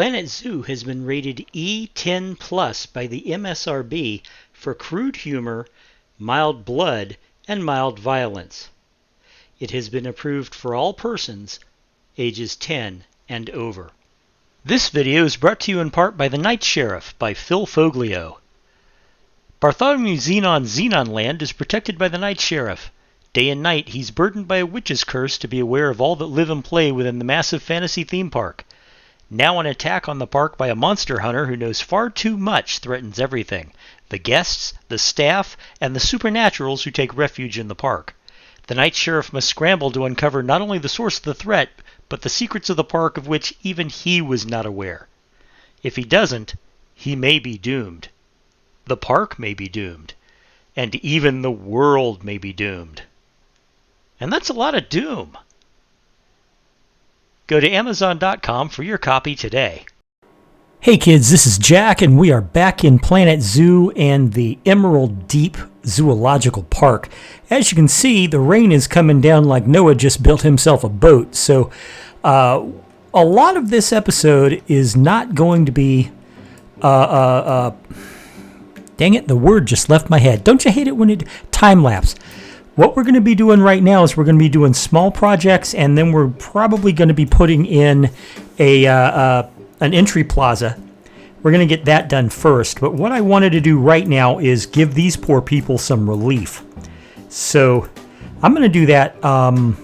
Planet Zoo has been rated E10 Plus by the MSRB for crude humor, mild blood, and mild violence. It has been approved for all persons ages 10 and over. This video is brought to you in part by The Night Sheriff by Phil Foglio. Bartholomew Xenon Land is protected by the Night Sheriff. Day and night, he's burdened by a witch's curse to be aware of all that live and play within the massive fantasy theme park. Now an attack on the park by a monster hunter who knows far too much threatens everything: the guests, the staff, and the supernaturals who take refuge in the park. The Night Sheriff must scramble to uncover not only the source of the threat, but the secrets of the park of which even he was not aware. If he doesn't, he may be doomed. The park may be doomed. And even the world may be doomed. And that's a lot of doom. Go to Amazon.com for your copy today. Hey kids, this is Jack, and we are back in Planet Zoo and the Emerald Deep Zoological Park. As you can see, the rain is coming down like Noah just built himself a boat. So a lot of this episode is not going to be... dang it, the word just left my head. Don't you hate it when it... time-lapse. What we're going to be doing right now is we're going to be doing small projects, and then we're probably going to be putting in an entry plaza. We're going to get that done first. But what I wanted to do right now is give these poor people some relief. So I'm going to do that. I'm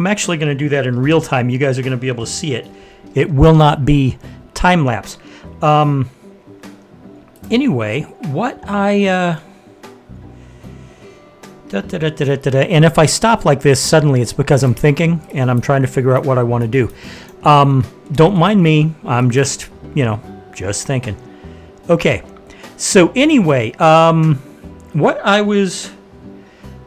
actually going to do that in real time. You guys are going to be able to see it. It will not be time-lapse. Anyway, what I... And if I stop like this, suddenly it's because I'm thinking and I'm trying to figure out what I want to do. Don't mind me. I'm just, just thinking. Okay. So anyway, what I was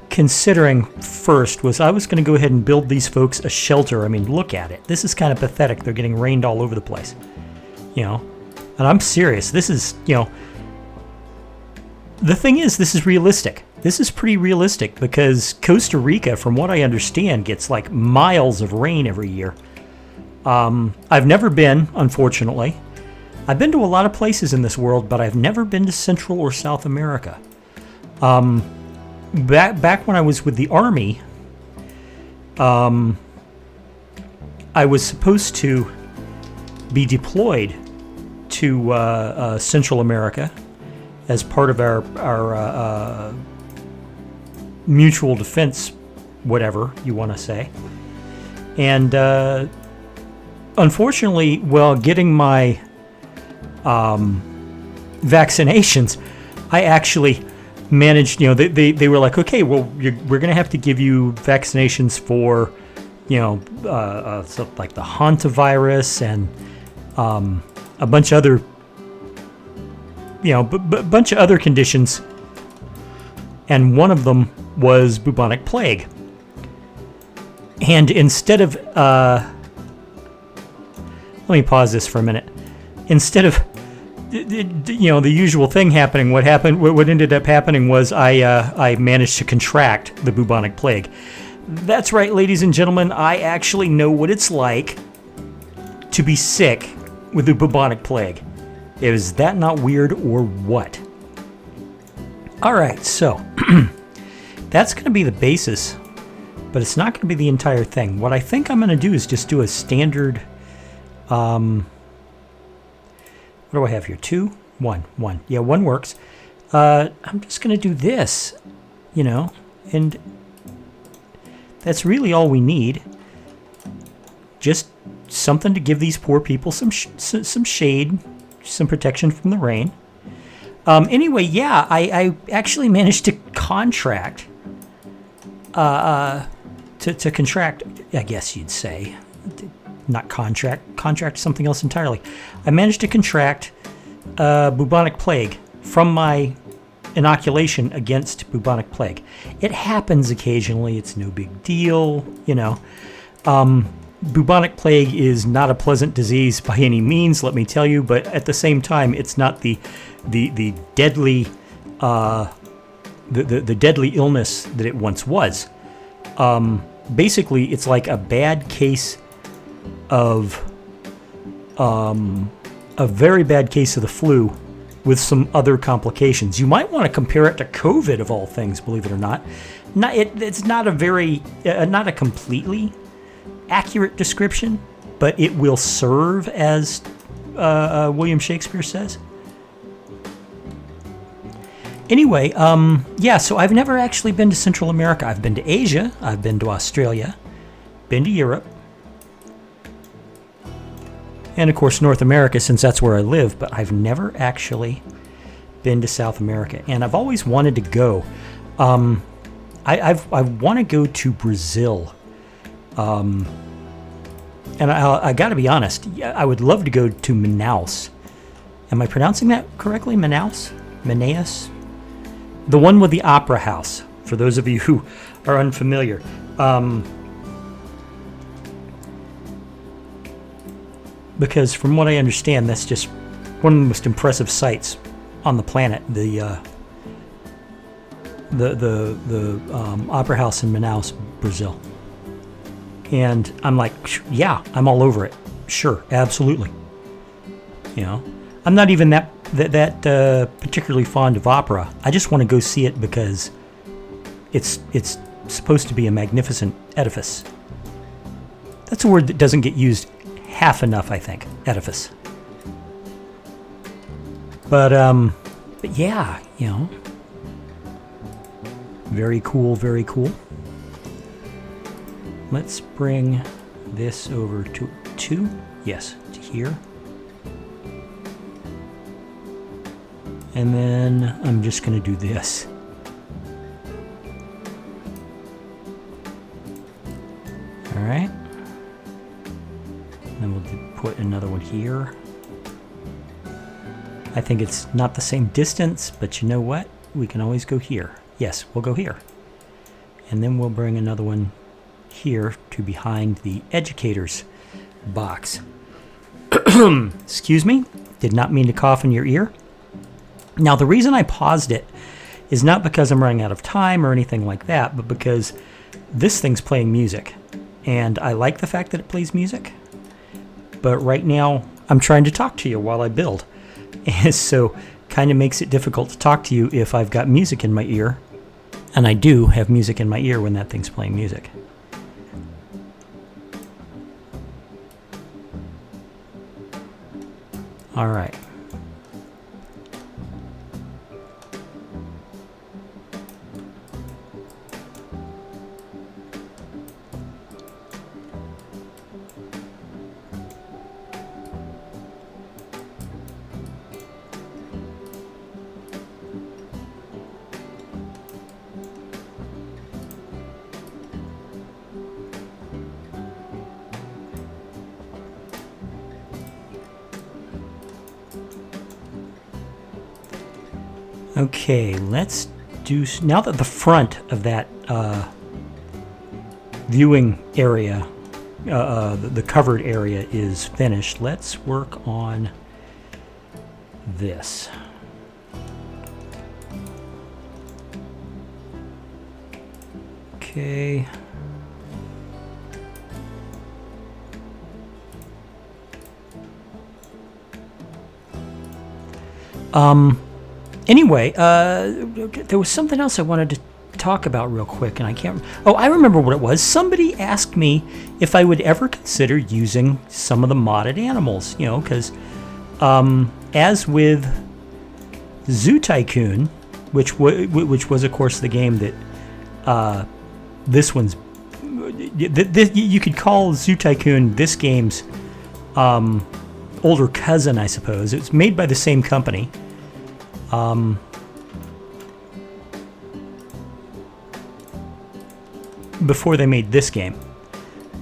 considering first was I was going to go ahead and build these folks a shelter. I mean, look at it. This is kind of pathetic. They're getting rained all over the place. And I'm serious. This is, the thing is, this is realistic. This is pretty realistic because Costa Rica, from what I understand, gets like miles of rain every year. I've never been, unfortunately. I've been to a lot of places in this world, but I've never been to Central or South America. Back when I was with the Army, I was supposed to be deployed to Central America as part of our mutual defense, whatever you want to say. And unfortunately, getting my vaccinations, I actually managed, they were like, okay, well, we're going to have to give you vaccinations for, stuff like the hantavirus and a bunch of other, bunch of other conditions. And one of them was bubonic plague. And instead of, let me pause this for a minute. Instead of, the usual thing happening, what ended up happening was I managed to contract the bubonic plague. That's right, ladies and gentlemen, I actually know what it's like to be sick with the bubonic plague. Is that not weird or what? All right, so that's going to be the basis, but it's not going to be the entire thing. What I think I'm going to do is just do a standard, what do I have here? 2? 1. Yeah, 1 works. I'm just going to do this, and that's really all we need. Just something to give these poor people some shade, some protection from the rain. Anyway, yeah, I actually managed to contract, to contract, I guess you'd say, not contract something else entirely. I managed to contract bubonic plague from my inoculation against bubonic plague. It happens occasionally. It's no big deal, Bubonic plague is not a pleasant disease by any means, let me tell you, but at the same time, it's not the deadly the deadly illness that it once was. Basically, it's like a bad case of a very bad case of the flu with some other complications. You might want to compare it to COVID, of all things, believe it or not. It's not a very, not a completely accurate description, but it will serve, as William Shakespeare says. Anyway, yeah, so I've never actually been to Central America. I've been to Asia, I've been to Australia, been to Europe, and of course North America, since that's where I live, but I've never actually been to South America, and I've always wanted to go. I want to go to Brazil, and I got to be honest, I would love to go to Manaus. Am I pronouncing that correctly? Manaus? The one with the opera house, for those of you who are unfamiliar. Because from what I understand, that's just one of the most impressive sights on the planet. The opera house in Manaus, Brazil. And I'm like, yeah, I'm all over it. Sure, absolutely. You know, I'm not even that particularly fond of opera. I just want to go see it because it's supposed to be a magnificent edifice. That's a word that doesn't get used half enough, I think. Edifice. But yeah, you know, very cool, very cool. Let's bring this over to 2. Yes, to here. And then I'm just going to do this. All right. And then we'll put another one here. I think it's not the same distance, but you know what? We can always go here. Yes, we'll go here. And then we'll bring another one here to behind the educator's box. Excuse me. Did not mean to cough in your ear. Now, the reason I paused it is not because I'm running out of time or anything like that, but because this thing's playing music. And I like the fact that it plays music. But right now, I'm trying to talk to you while I build. And so, kind of makes it difficult to talk to you if I've got music in my ear. And I do have music in my ear when that thing's playing music. All right. Okay, let's do, now that the front of that viewing area, the covered area is finished, let's work on this. Okay. Anyway, there was something else I wanted to talk about real quick, and I can't... Oh, I remember what it was. Somebody asked me if I would ever consider using some of the modded animals, you know, because as with Zoo Tycoon, which was, of course, the game that this one's... you could call Zoo Tycoon this game's older cousin, I suppose. It's made by the same company. Before they made this game.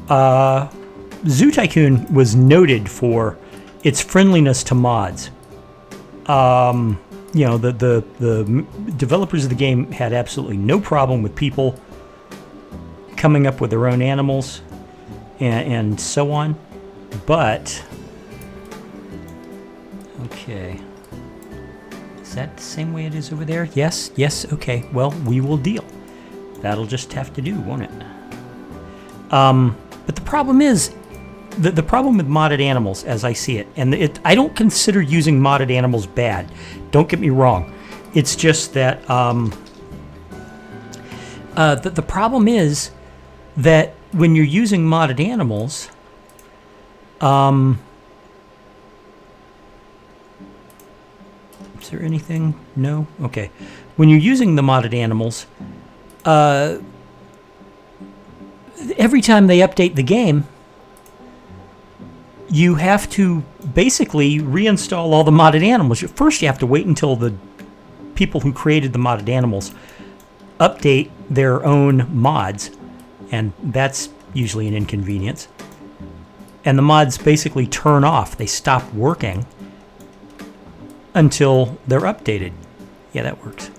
Zoo Tycoon was noted for its friendliness to mods. You know, the developers of the game had absolutely no problem with people coming up with their own animals and so on. But, okay. Is that the same way it is over there? Yes, okay. Well, we will deal. That'll just have to do, won't it? But the problem is, the problem with modded animals, as I see it, and I don't consider using modded animals bad. Don't get me wrong. It's just that the problem is that when you're using modded animals, is there anything? No? Okay. When you're using the modded animals, every time they update the game, you have to basically reinstall all the modded animals. First, you have to wait until the people who created the modded animals update their own mods, and that's usually an inconvenience. And the mods basically turn off. They stop working until they're updated. Yeah, that works.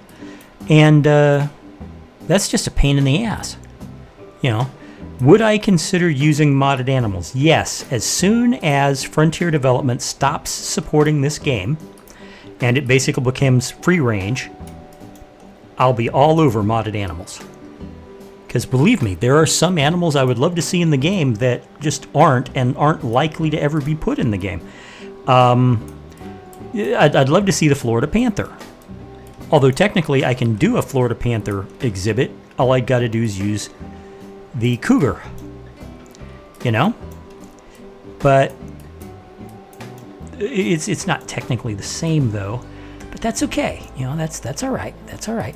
And that's just a pain in the ass. You know, would I consider using modded animals? Yes, as soon as Frontier Development stops supporting this game and it basically becomes free range, I'll be all over modded animals. Because believe me, there are some animals I would love to see in the game that just aren't, and aren't likely to ever be put in the game. I'd love to see the Florida panther. Although technically I can do a Florida panther exhibit. All I got to do is use the cougar. You know? But it's not technically the same though. But that's okay. You know, that's all right. That's all right.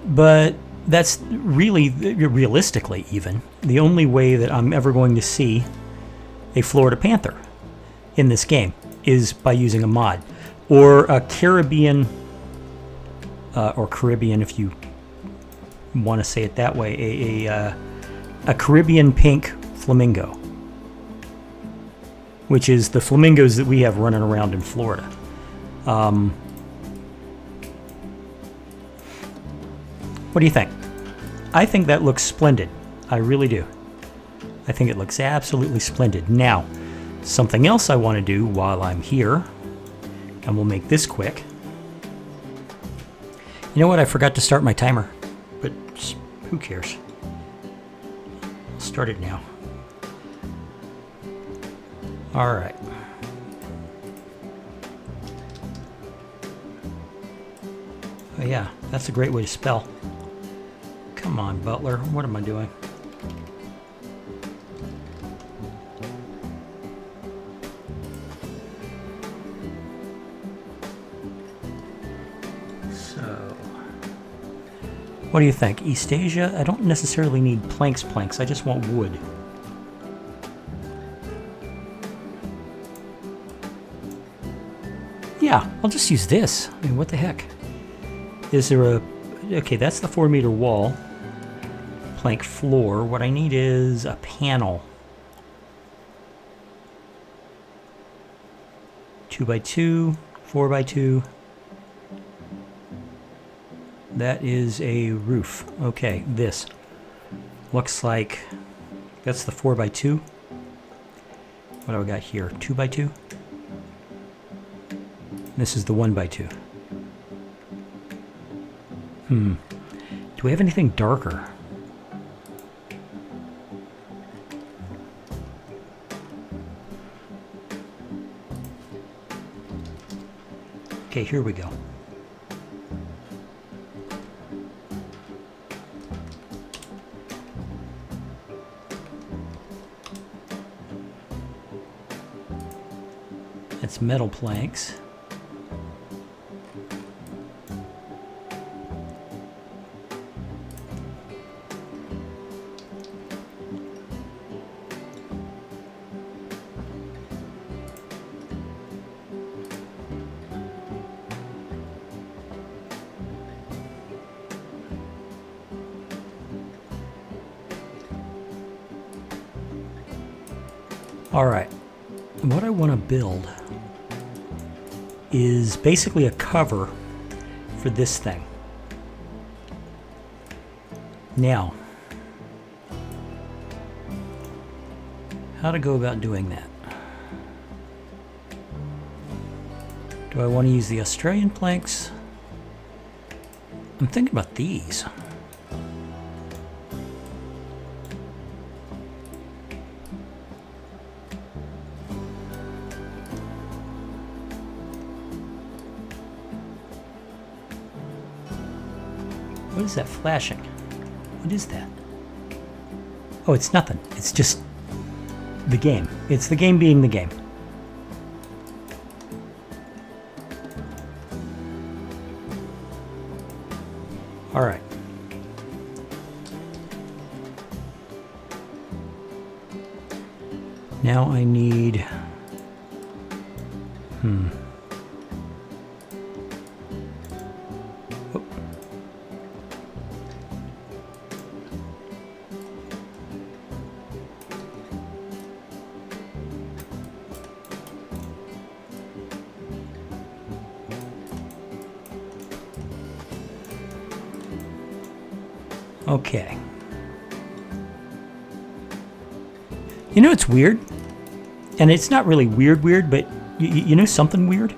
But that's really, realistically even, the only way that I'm ever going to see a Florida panther in this game is by using a mod. Or a Caribbean, or Caribbean if you want to say it that way, a Caribbean pink flamingo, which is the flamingos that we have running around in Florida. What do you think? I think that looks splendid. I really do. I think it looks absolutely splendid. Now, something else I want to do while I'm here, and we'll make this quick. You know what? I forgot to start my timer, but who cares? I'll start it now. All right. Oh yeah, that's a great way to spell. Come on, Butler. What am I doing? So, what do you think? East Asia? I don't necessarily need planks. I just want wood. Yeah, I'll just use this. I mean, what the heck? Is there a... Okay, that's the 4-meter wall. Plank floor. What I need is a panel. 2x2, 4x2. That is a roof. Okay, this. Looks like... That's the 4x2. What do I got here? 2x2? This is the 1x2. Do we have anything darker? Okay, here we go. It's metal planks. Alright, what I want to build is basically a cover for this thing. Now, how to go about doing that? Do I want to use the Australian planks? I'm thinking about these. What is that flashing? What is that? Oh, it's nothing. It's just the game. It's the game being the game. All right. Now I need... Oh. Okay. You know, it's weird. And it's not really weird, but you know something weird?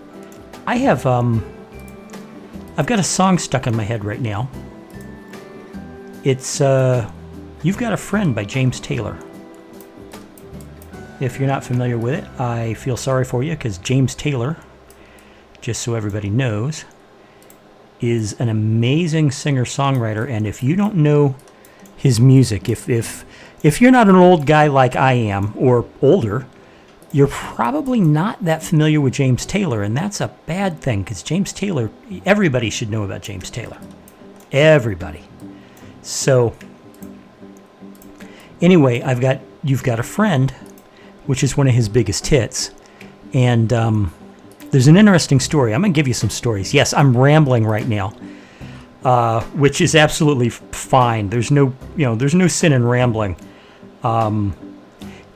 I have, I've got a song stuck in my head right now. It's, You've Got a Friend by James Taylor. If you're not familiar with it, I feel sorry for you, because James Taylor, just so everybody knows, is an amazing singer-songwriter, and if you don't know his music, if you're not an old guy like I am, or older, you're probably not that familiar with James Taylor, and that's a bad thing, because James Taylor, everybody should know about James Taylor. Everybody. So, anyway, I've got You've Got a Friend, which is one of his biggest hits, and there's an interesting story. I'm going to give you some stories. Yes, I'm rambling right now, which is absolutely fine. There's no sin in rambling.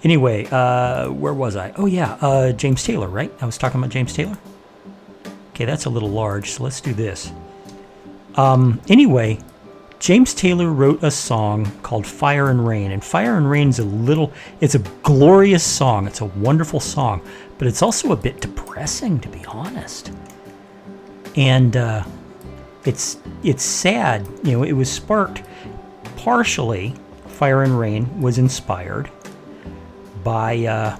Anyway, where was I? Oh, yeah, James Taylor, right? I was talking about James Taylor? Okay, that's a little large, so let's do this. Anyway, James Taylor wrote a song called Fire and Rain, and Fire and Rain's it's a glorious song. It's a wonderful song, but it's also a bit depressing, to be honest. And it's sad. You know, it was sparked partially, Fire and Rain was inspired by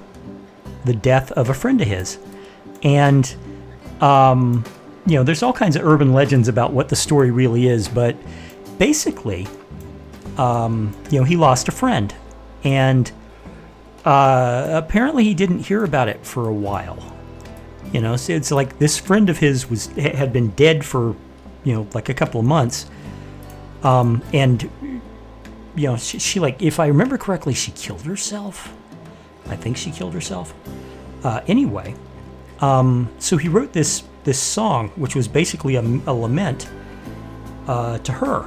the death of a friend of his. And, there's all kinds of urban legends about what the story really is, but basically, he lost a friend. And apparently he didn't hear about it for a while. So it's like this friend of his had been dead for, like a couple of months. And, she like, if I remember correctly, she killed herself. I think she killed herself. Anyway, so he wrote this song, which was basically a lament to her.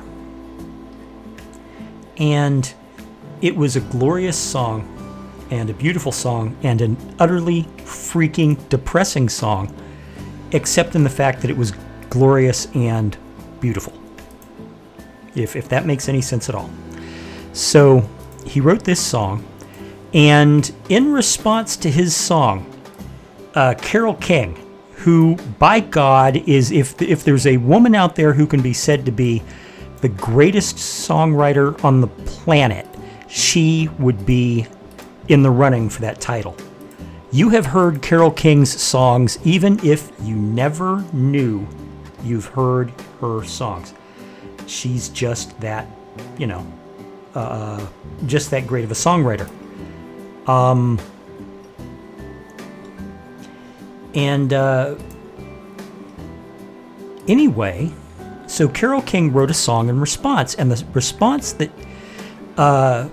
And it was a glorious song and a beautiful song and an utterly freaking depressing song, except in the fact that it was glorious and beautiful, if that makes any sense at all. So he wrote this song, and in response to his song, Carole King, who, by God, is, if there's a woman out there who can be said to be the greatest songwriter on the planet, she would be in the running for that title. You have heard Carole King's songs, even if you never knew you've heard her songs. She's just that, just that great of a songwriter. Anyway, so Carole King wrote a song in response, and the response that, the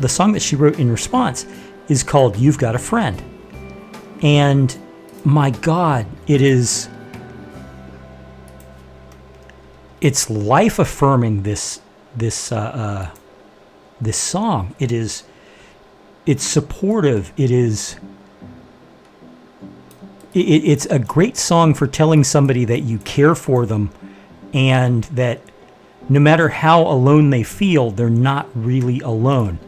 song that she wrote in response is called "You've Got a Friend," and my God, it's life affirming. This song, it's supportive. It's a great song for telling somebody that you care for them, and that no matter how alone they feel, they're not really alone.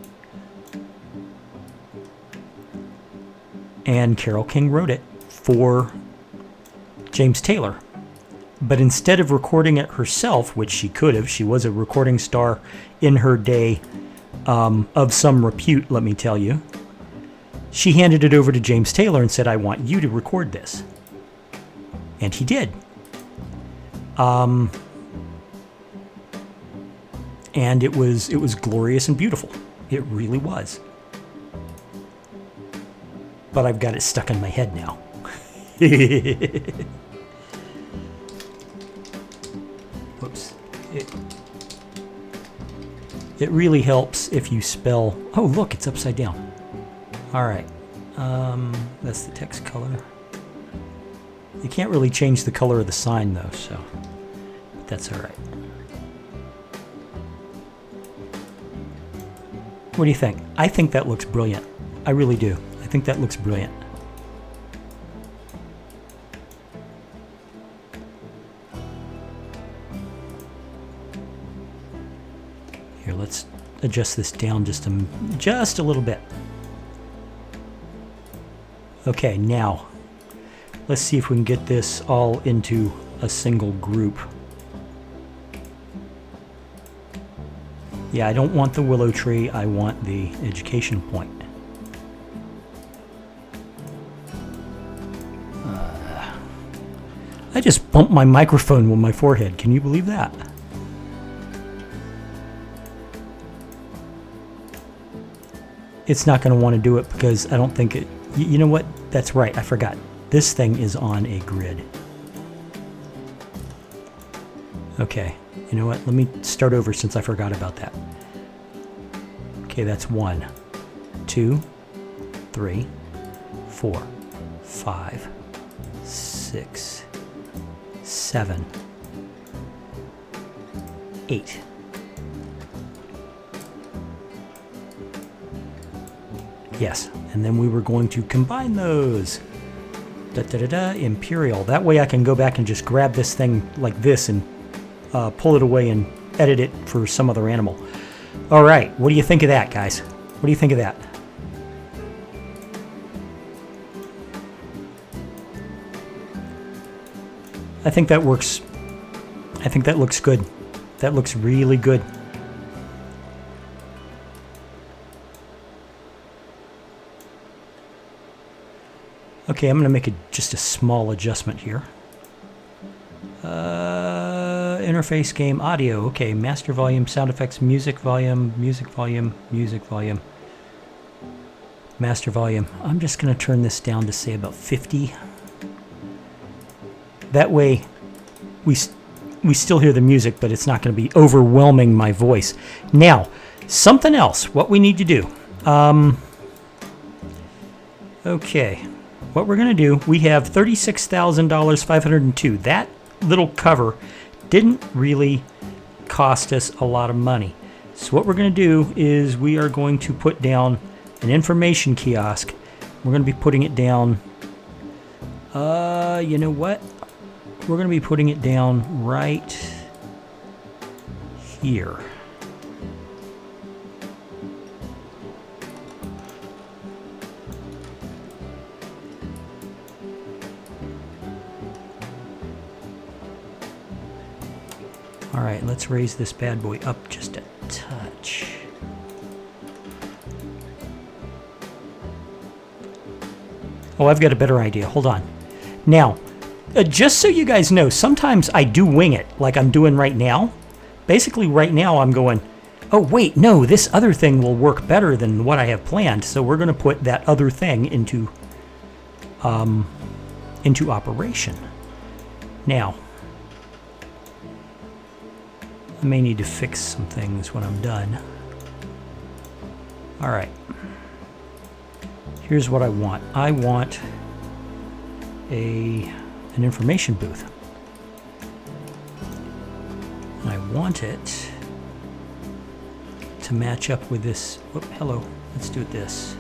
And Carole King wrote it for James Taylor. But instead of recording it herself, which she could have, she was a recording star in her day, of some repute, let me tell you, she handed it over to James Taylor and said, "I want you to record this." And he did. and it was glorious and beautiful. It really was. But I've got it stuck in my head now. Whoops. It really helps if you spell... Oh, look, it's upside down. All right. That's the text color. You can't really change the color of the sign, though, so that's all right. What do you think? I think that looks brilliant. I really do. I think that looks brilliant. Here, let's adjust this down just a little bit. Okay, now let's see if we can get this all into a single group. Yeah, I don't want the willow tree, I want the education point. I just bumped my microphone with my forehead. Can you believe that? It's not going to want to do it because I don't think it... You know what? That's right, I forgot. This thing is on a grid. Okay, you know what? Let me start over since I forgot about that. Okay, that's 1, 2, 3, 4, 5, 6, 7, 8. Yes, and then we were going to combine those. Imperial. That way I can go back and just grab this thing like this and pull it away and edit it for some other animal. All right, what do you think of that, guys? What do you think of that? I think that works. I think that looks good. That looks really good. Okay, I'm going to make just a small adjustment here. Interface game audio. Okay, master volume, sound effects, music volume, music volume, music volume. Master volume. I'm just going to turn this down to say about 50. That way we still hear the music, but it's not going to be overwhelming my voice. Now, something else. What we need to do. Okay. What we're going to do, we have $36,502. That little cover didn't really cost us a lot of money. So what we're going to do is we are going to put down an information kiosk. We're going to be putting it down, you know what? We're going to be putting it down right here. All right, let's raise this bad boy up just a touch. Oh, I've got a better idea. Hold on. Now, just so you guys know, sometimes I do wing it like I'm doing right now. Basically, right now I'm going, oh, wait, no, this other thing will work better than what I have planned. So we're going to put that other thing into operation. Now, I may need to fix some things when I'm done. All right. Here's what I want. I want an information booth. And I want it to match up with this. Whoop, hello. Let's do it this.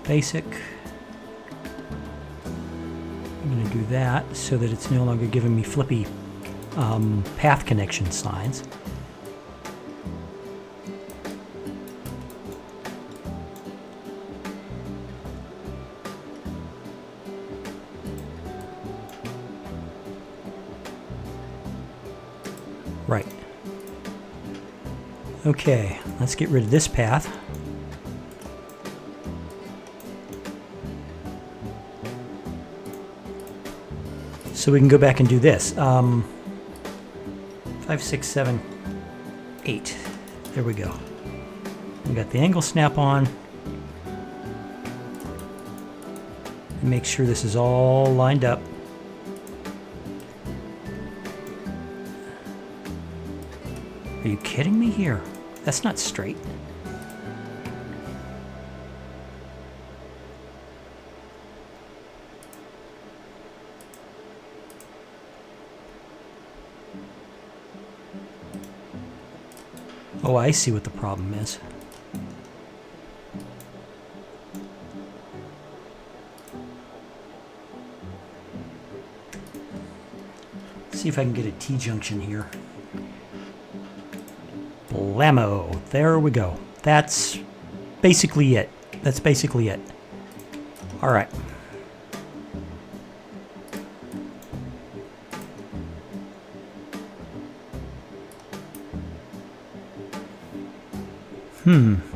Basic. I'm going to do that so that it's no longer giving me flippy path connection signs. Right. Okay, let's get rid of this path. So we can go back and do this. 5, 6, 7, 8. There we go. We got the angle snap on. And make sure this is all lined up. Are you kidding me here? That's not straight. Oh, I see what the problem is. See if I can get a T-junction here. Blammo. There we go. That's basically it. That's basically it. All right.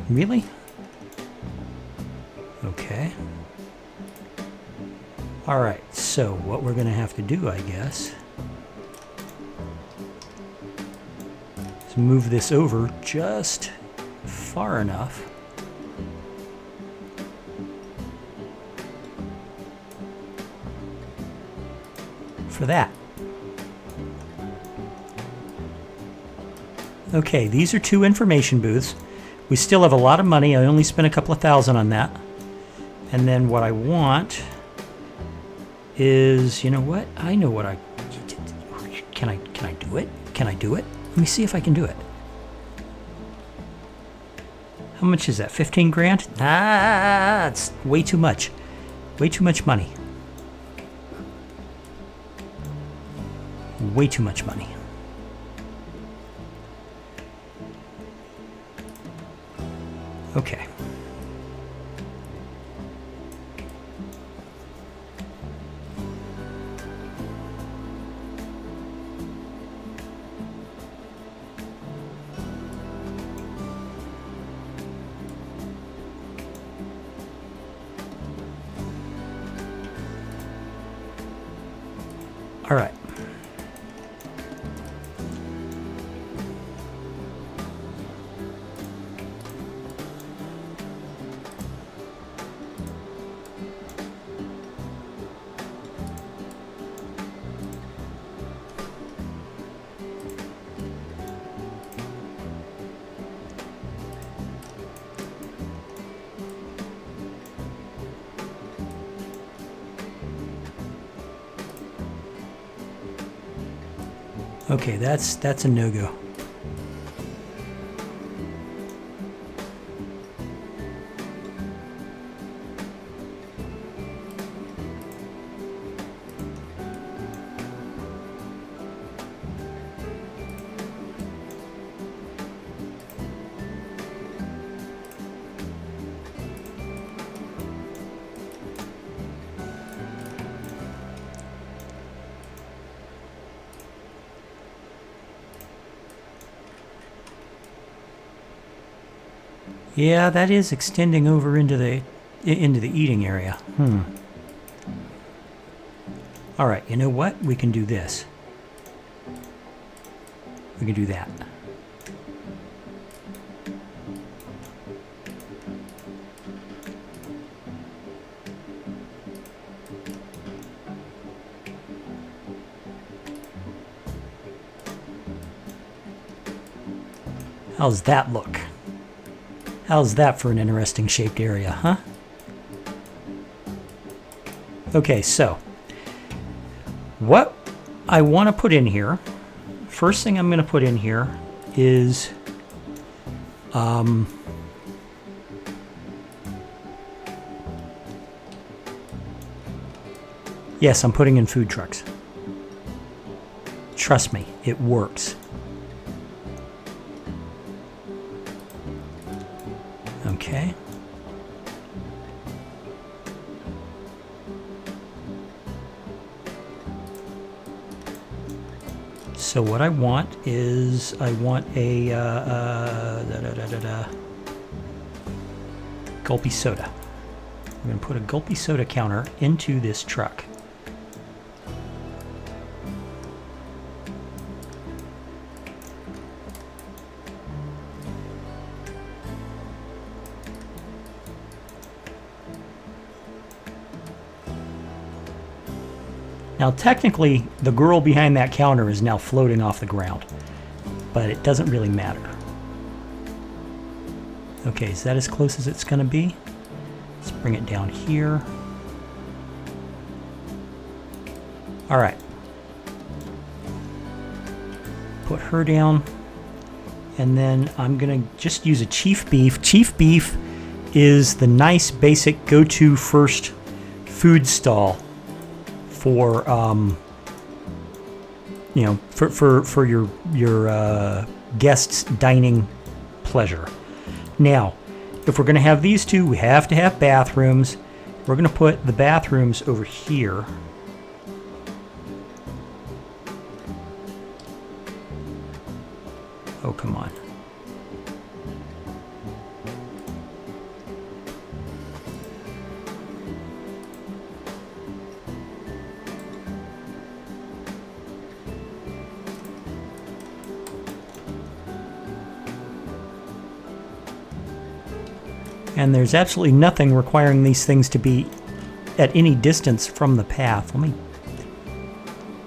Really? Okay. All right, so what we're going to have to do, I guess, is move this over just far enough for that. Okay, these are 2 information booths. We still have a lot of money. I only spent a couple of thousand on that. And then what I want is, you know what? I know what I... Can I do it? Can I do it? Let me see if I can do it. How much is that? 15 grand? Ah, it's way too much. Way too much money. Way too much money. Okay. All right. Okay, that's a no-go. Yeah, that is extending over into the eating area. All right, you know what? We can do this. We can do that. How's that look? How's that for an interesting shaped area, huh? Okay, so what I want to put in here, first thing I'm going to put in here is yes, I'm putting in food trucks. Trust me, it works. Okay. So what I want is I want a gulpy soda. I'm going to put a gulpy soda counter into this truck. Now, technically, the girl behind that counter is now floating off the ground, but it doesn't really matter. Okay, is that as close as it's going to be? Let's bring it down here. All right. Put her down. And then I'm going to just use a chief beef. Chief beef is the nice basic go-to first food stall for you know, for your guests' dining pleasure. Now, if we're going to have these two, we have to have bathrooms. We're going to put the bathrooms over here. Oh, come on. And there's absolutely nothing requiring these things to be at any distance from the path. Let me...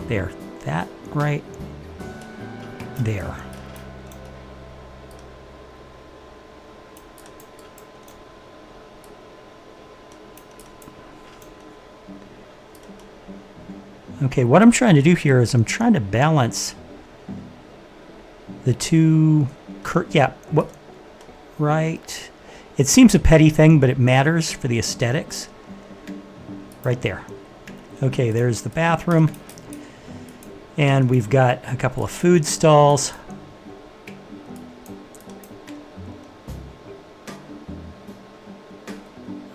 There. That right there. Okay, what I'm trying to do here is I'm trying to balance the two... Yeah, what... Right... It seems a petty thing, but it matters for the aesthetics. Right there. Okay, there's the bathroom. And we've got a couple of food stalls.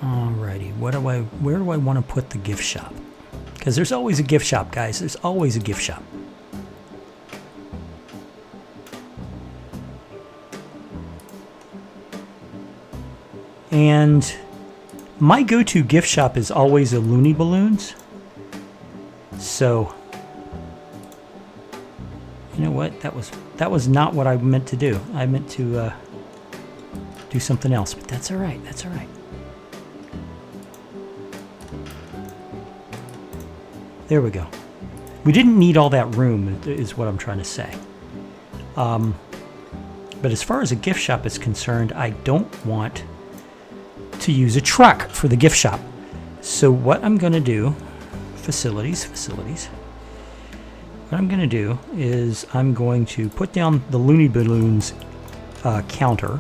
Alrighty, where do I want to put the gift shop? Because there's always a gift shop, guys. There's always a gift shop. And my go-to gift shop is always a Looney Balloons. So, you know what? That was not what I meant to do. I meant to do something else, but that's all right. That's all right. There we go. We didn't need all that room, is what I'm trying to say. But as far as a gift shop is concerned, I don't want to use a truck for the gift shop. So what I'm going to do, facilities. What I'm going to do is I'm going to put down the Looney Balloons counter.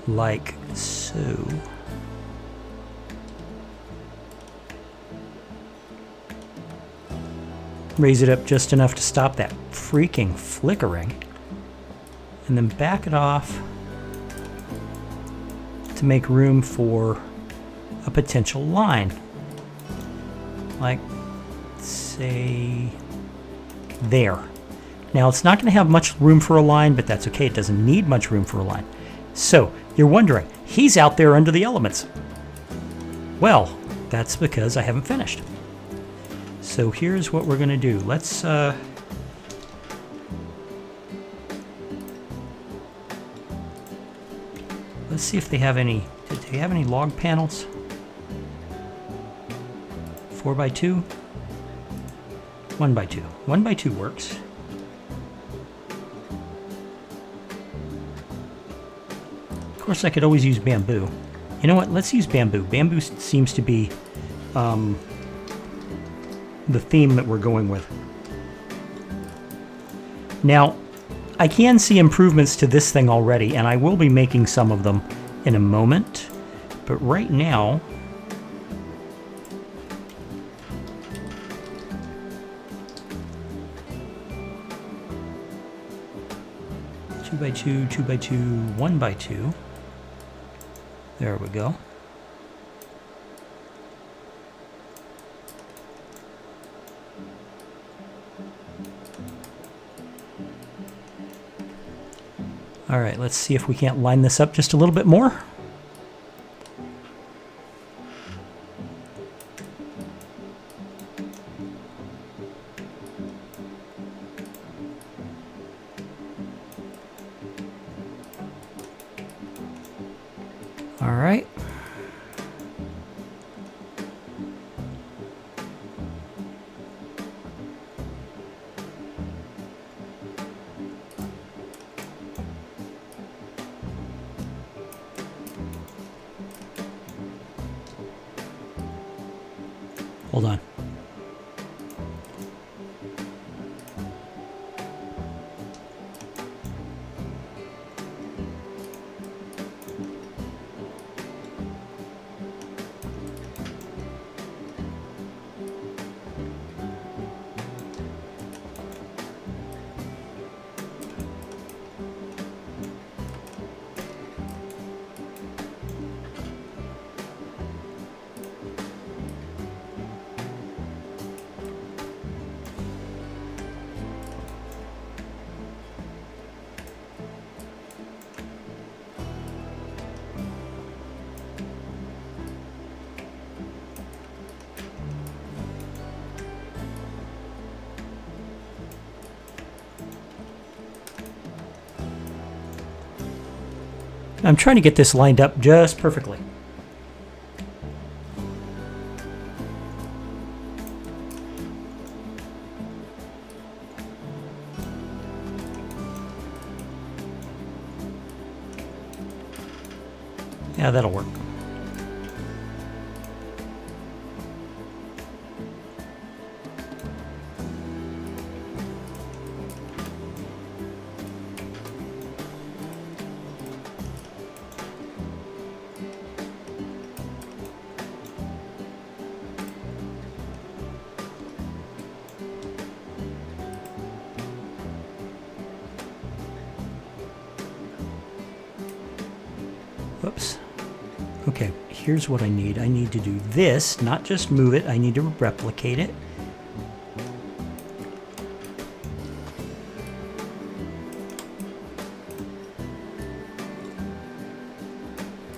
Like so. Raise it up just enough to stop that freaking flickering. And then back it off to make room for a potential line. Like, say, there. Now, it's not going to have much room for a line, but that's okay. It doesn't need much room for a line. So, you're wondering, he's out there under the elements. Well, that's because I haven't finished. So, here's what we're going to do. Let's see if they have any. Did they have any log panels? 4x2? 1x2. 1x2 works. Of course, I could always use bamboo. You know what? Let's use bamboo. Bamboo seems to be the theme that we're going with. Now, I can see improvements to this thing already, and I will be making some of them in a moment. But right now, two by two, 2x2, 1x2. There we go. All right, let's see if we can't line this up just a little bit more. All right. Hold on. I'm trying to get this lined up just perfectly. Yeah, that'll work. Whoops. Okay, here's what I need. I need to do this, not just move it, I need to replicate it.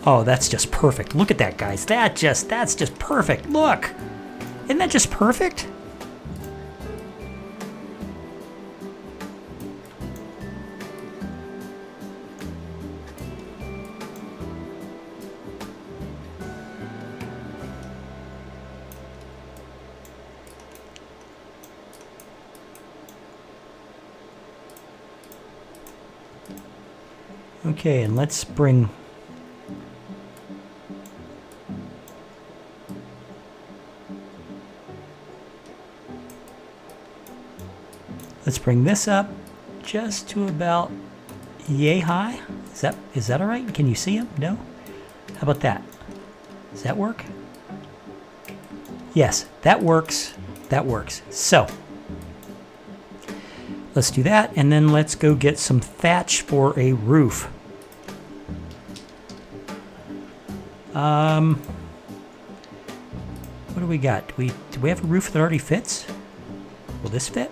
Oh, that's just perfect. Look at that, guys. That's just perfect. Look. Isn't that just perfect? Okay, and let's bring this up just to about yay high. Is that all right? Can you see him? No? How about that? Does that work? Yes, that works. That works. So let's do that, and then let's go get some thatch for a roof. What do we got? Do we have a roof that already fits? Will this fit?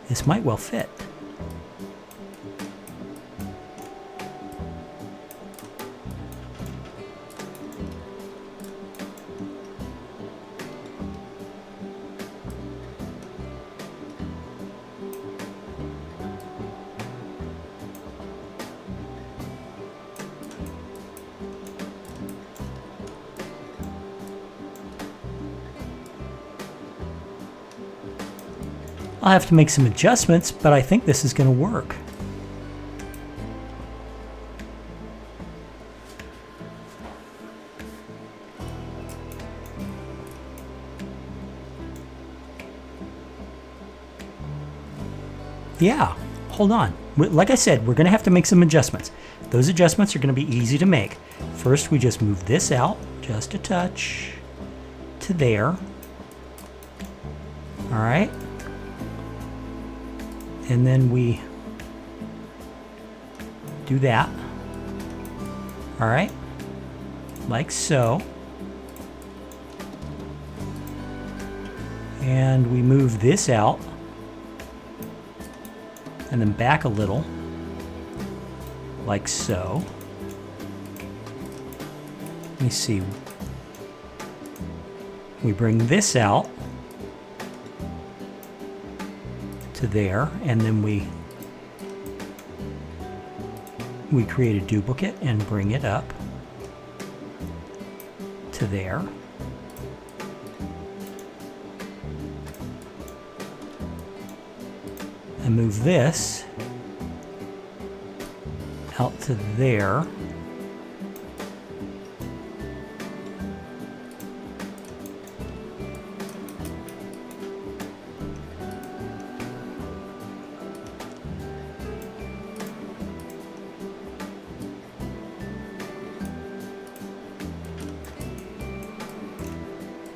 This might well fit. I'll have to make some adjustments, but I think this is going to work. Yeah, hold on. Like I said, we're going to have to make some adjustments. Those adjustments are going to be easy to make. First, we just move this out just a touch to there. All right. And then we do that. All right. Like so. And we move this out. And then back a little. Like so. Let me see. We bring this out to there, and then we create a duplicate and bring it up to there. And move this out to there.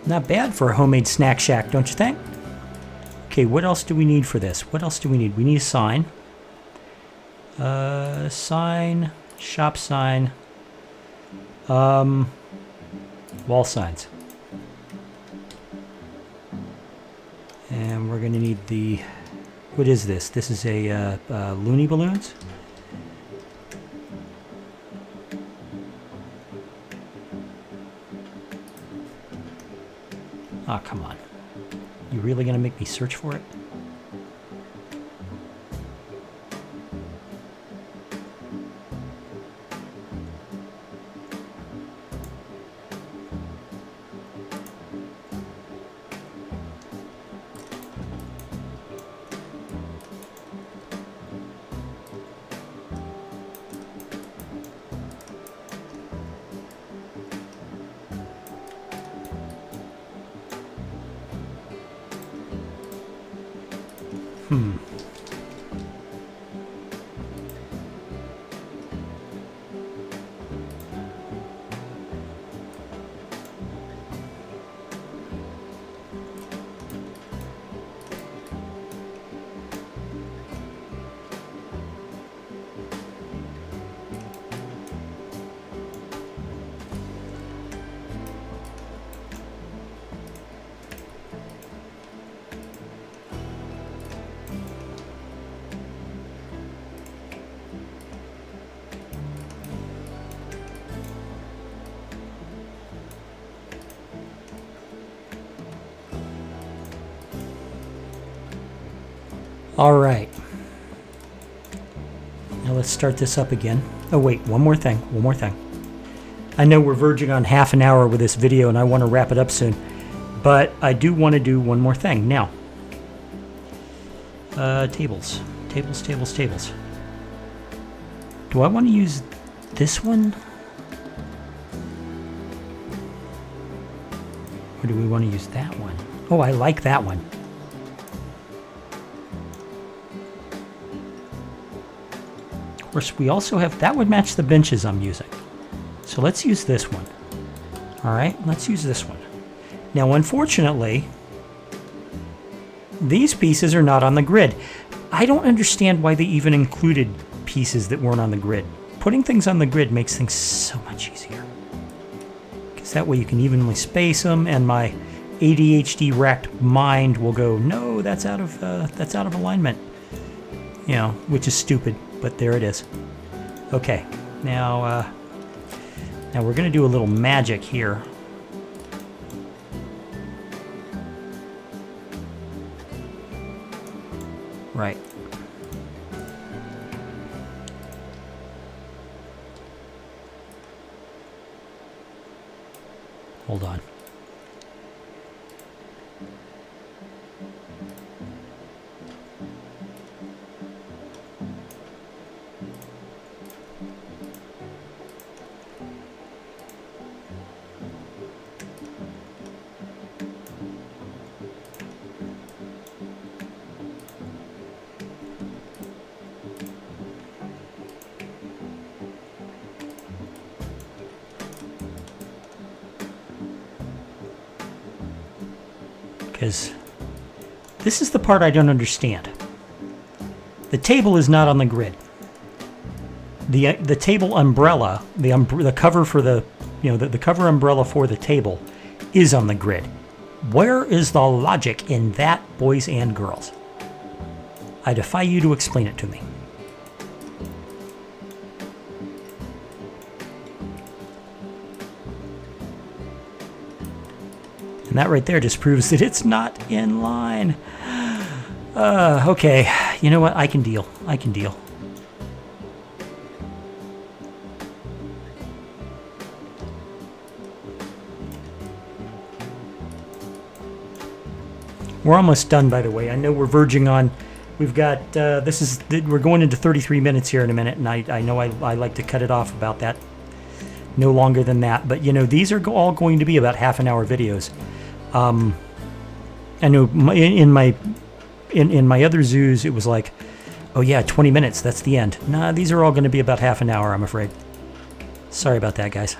Not bad for a homemade snack shack, don't you think? Okay, what else do we need for this? What else do we need? We need a sign. Sign, shop sign, wall signs. And we're going to need the, what is this? This is a loony balloons. Oh, come on. You really going to make me search for it? All right. Now let's start this up again. Oh wait, one more thing. I know we're verging on half an hour with this video and I want to wrap it up soon, but I do want to do one more thing. Now, tables. Do I want to use this one? Or do we want to use that one? Oh, I like that one. Of course, we also have, that would match the benches I'm using. So let's use this one. All right, let's use this one. Now, unfortunately, these pieces are not on the grid. I don't understand why they even included pieces that weren't on the grid. Putting things on the grid makes things so much easier. Because that way you can evenly space them, and my ADHD racked mind will go, no, that's out of alignment. You know, which is stupid, but there it is. Okay, now we're going to do a little magic here. Right. Hold on. Because this is the part I don't understand. The table is not on the grid. The table umbrella, the cover for the cover umbrella for the table is on the grid. Where is the logic in that, boys and girls? I defy you to explain it to me. And that right there just proves that it's not in line. Okay, you know what? I can deal. We're almost done, by the way. I know we're verging on. We've got we're going into 33 minutes here in a minute, and I know I like to cut it off about that. No longer than that, but you know, these are all going to be about half-an-hour videos. I know in my other zoos it was like, oh yeah, 20 minutes, that's the end. Nah, these are all going to be about half an hour, I'm afraid. Sorry about that, guys.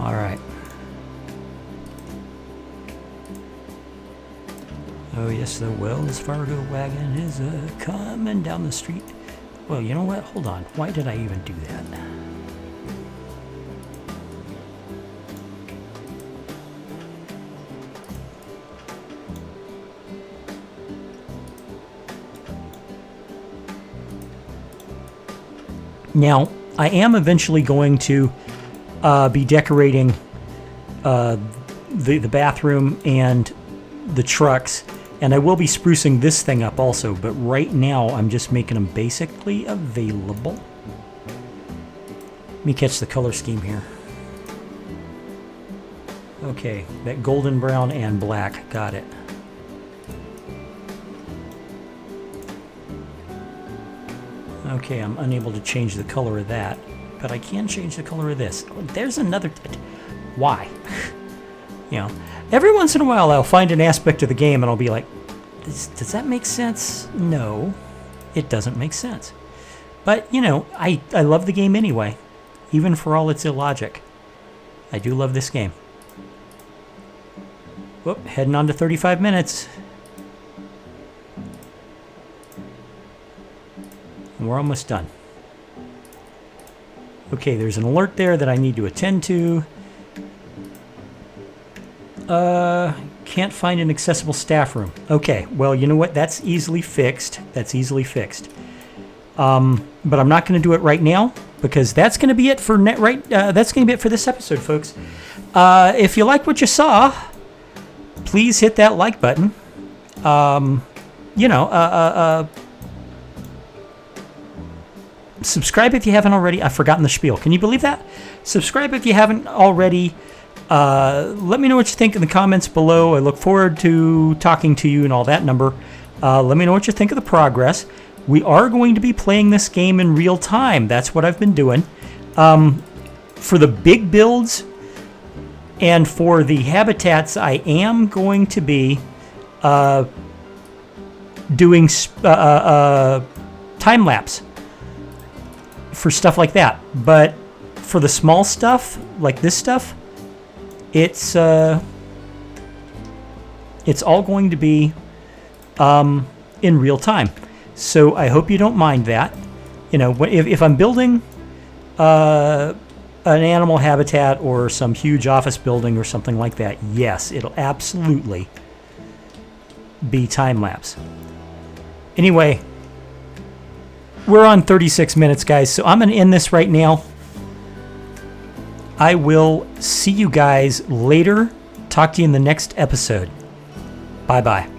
All right. Oh yes, the Wells Fargo wagon is coming down the street. Well, you know what? Hold on. Why did I even do that? Now, I am eventually going to be decorating the bathroom and the trucks, and I will be sprucing this thing up also, but right now I'm just making them basically available. Let me catch the color scheme here. Okay, that golden brown and black, got it. Okay, I'm unable to change the color of that, but I can change the color of this. Oh, there's another... Why? You know, every once in a while I'll find an aspect of the game and I'll be like, does that make sense? No, it doesn't make sense. But, you know, I love the game anyway, even for all its illogic. I do love this game. Whoop, heading on to 35 minutes. And we're almost done. Okay, there's an alert there that I need to attend to. Can't find an accessible staff room. Okay, well, you know what? That's easily fixed. That's easily fixed. But I'm not going to do it right now because that's going to be it for that's going to be it for this episode, folks. If you like what you saw, please hit that like button. Subscribe if you haven't already. I've forgotten the spiel. Can you believe that? Subscribe if you haven't already. Let me know what you think in the comments below. I look forward to talking to you and all that number. Let me know what you think of the progress. We are going to be playing this game in real time. That's what I've been doing. For the big builds and for the habitats, I am going to be doing time lapse for stuff like that. But for the small stuff, like this stuff, it's all going to be in real time. So I hope you don't mind that. You know, if I'm building an animal habitat or some huge office building or something like that, yes, it'll absolutely be time lapse. Anyway, we're on 36 minutes, guys, so I'm going to end this right now. I will see you guys later. Talk to you in the next episode. Bye-bye.